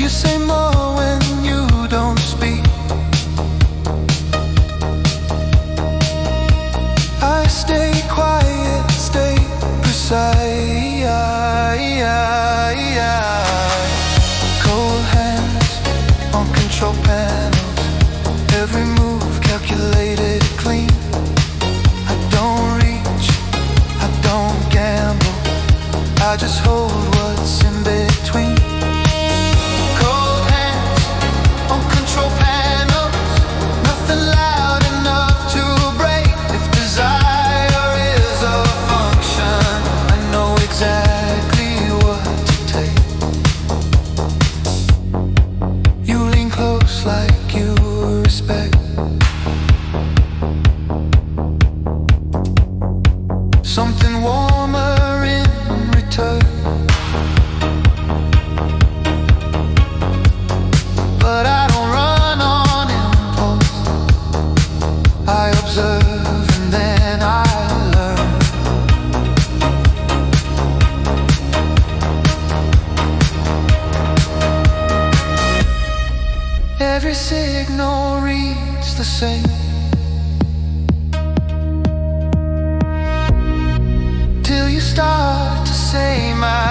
You say more when you don't speak. I stay quiet, stay precise. Cold hands on control panels, every move calculated, clean. I don't reach, I don't gamble, I just hold what's in between. Cold hands on control panels, nothing loud enough to break. If desire is a function, I know exactly what to take. You lean close like you respect. Something warmer in return. But I don't run on impulse. I observe and then I learn. Every signal reads the same. Till you start to say my